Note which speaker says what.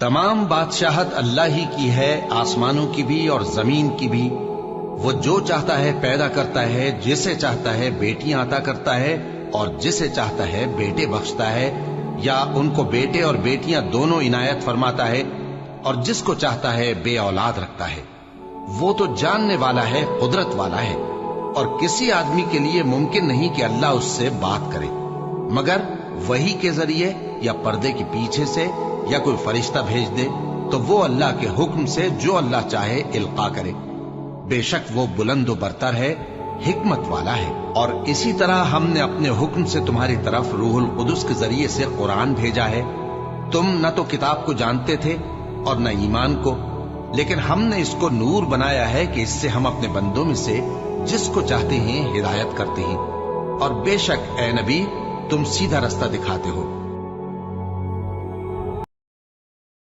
Speaker 1: तमाम बादशाहत अल्लाह ही की है, आसमानों की भी और जमीन की भी। वो जो चाहता है पैदा करता है, जिसे चाहता है बेटियां अता करता है और जिसे चाहता है बेटे बख्शता है, या उनको बेटे और बेटियां दोनों इनायत फरमाता है, और जिसको चाहता है बे औलाद रखता है। वो तो जानने वाला है, कुदरत वाला है, और किसी आदमी के लिए मुमकिन नहीं कि अल्लाह उससे बात करे मगर वही के जरिए या पर्दे के पीछे से, या कोई फरिश्ता भेज दे तो वो अल्लाह के हुक्म से जो अल्लाह चाहे इल्का करे। बेशक वो बुलंद व बरतर है, हिकमत वाला है। और इसी तरह हमने अपने हुक्म से तुम्हारी तरफ रूहुल कुदस के जरिए से कुरान भेजा है। तुम न तो किताब को जानते थे और न ईमान को, लेकिन हमने इसको नूर बनाया है कि इससे हम अपने बंदों में से जिसको चाहते हैं हिदायत करते हैं। और बेशक ए नबी तुम सीधा रास्ता दिखाते हो।